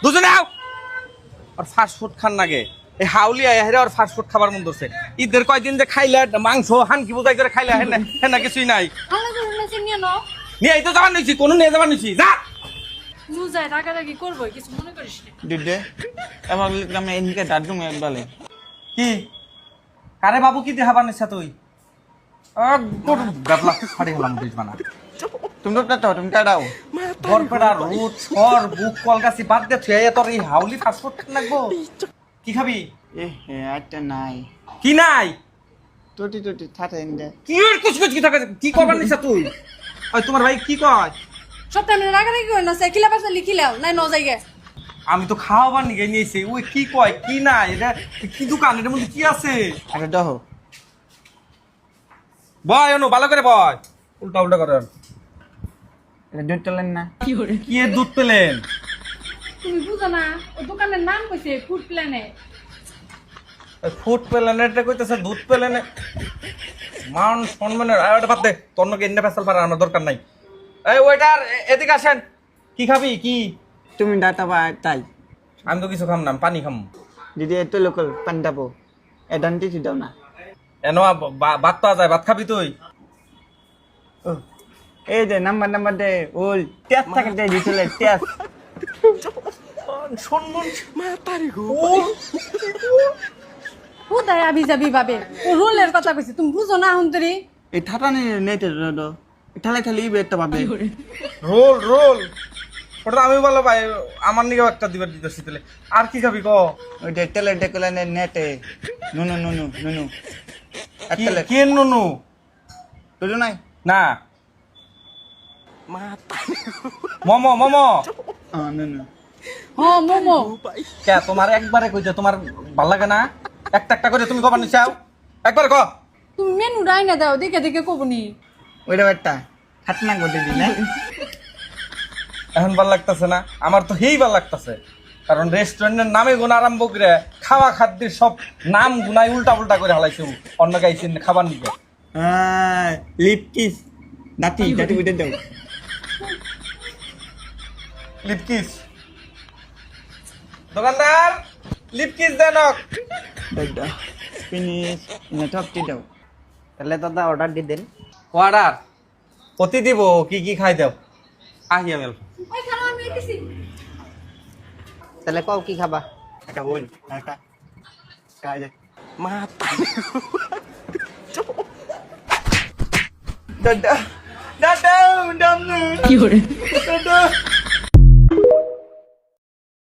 দুজনে আও আর fast food খান নাগে এই হাউলি আয় হেরে আর ফাস্ট ফুড খাবার মন ধরছে ঈদের কয়দিন যে খাইলে মাংস হানকি বুঝাই করে খাইলে হেন না কিছুই নাই আলাদা করে মেসে নিয়ে নাও নিয়ে এই তো যাবার নিছি কোনো নিয়ে যাবার নিছি যা নু যায় রাগারাগি করবো কিছু মনে করিস না দিদে এবার আমি এদিকে দাদু একবারে কি কারে বাবু কি দেখাবার নিছা তুই গাবলা ফাড়ি হলাম বিজ বানা তুমি তো তাও তুমি তাড়াও বরপেড়া রুট সর বুক কলকাসি বাদ দে তুই তোর এই হাউলি ফাস্ট ফুড খান লাগবো কি খাবি এ হে আটটা নাই কি নাই টটি টটি থাতে এনে কি আর কুছ কি থাকে কি করবার নিছা তুই ওই তোমার ভাই কি কয় সব টাইমে রাগারাগি করে না সাইকেলে পাশে লিখিলাও নাই ন জায়গা আমি তো খাওয়াবার নিয়ে নিয়েছি ওই কি কয় কি নাই এটা কি দোকান এটার মধ্যে কি আছে আরে দহ বয় অনু ভালো করে বয় উল্টা উল্টা করে এটা দুধ চলেন না কি এর দুধ পেলেন তুমি বুঝো না ও দোকানের নাম কইছে ফুড প্ল্যানে ফুড প্ল্যানেটে কইতেছে দুধ প্ল্যানে মান সম্মানের আরে বাদ দে তোর নাকি এন্ডা ফেসাল পারা আমার দরকার নাই এই ওয়েটার এদিকে আসেন কি খাবি কি তুমি ডাটা বা তাই আমি তো কিছু খাম না আমি পানি খাম দিদি এত লোকাল পান্ডাবো এডান্টি দাও না এনো ভাত পাওয়া যায় ভাত খাবি তুই এই যে নাম্বার দে ওল টেস্ট থাকে দে দিছিলে টেস্ট সম্মান ও দায় আবি যাবি বাবে ও রোলের কথা কইছে তুমি বুঝো না হুন্তরি এই থাটা নেটে দো ঠালে ঠালে ইবে একটা পাবে রোল রোল ওটা আমি বলো ভাই আমার নিকেও একটা দিবার দিতেছি তাহলে আর কি খাবি ক ওই টেলে টেকলে নেটে নুনু নুনু নুনু আতলে কি নুনু তুলো নাই না মোমো মোমো নুনু হ মোমো কে তোমার একবারে কইতে তোমার ভাল লাগে না একটা একটা করে তুমি কবার নিচাও একবার ক তুমি মেনু রাই না দাও দেখে দেখে কবনি ওইটা একটা খাতনা করে দিই না এখন ভাল লাগতেছে না আমার তো হেই ভাল লাগতেছে কারণ রেস্টুরেন্টের নামে গুণ আরম্ভ করে খাওয়া খাদ্যের সব নাম গুনাই উল্টা উল্টা করে হালাইছে অন্য গাইছেন খাবার নিকে লিপ কিস নাতি নাতি বুঝে দাও লিপকিস দোকানদার লিপকিস দেন দাদা ফিনিশ নেটওয়ার্কটি দাও তাহলে দাদা অর্ডার দিয়ে দেন অর্ডার কতি দিব কি কি খাই দেও আহিয়া মেল ওই খানা আমি দিছি তাহলে কও কি খাবা একটা বল একটা কাজে দাদা দাদা দাদা কি করে দাদা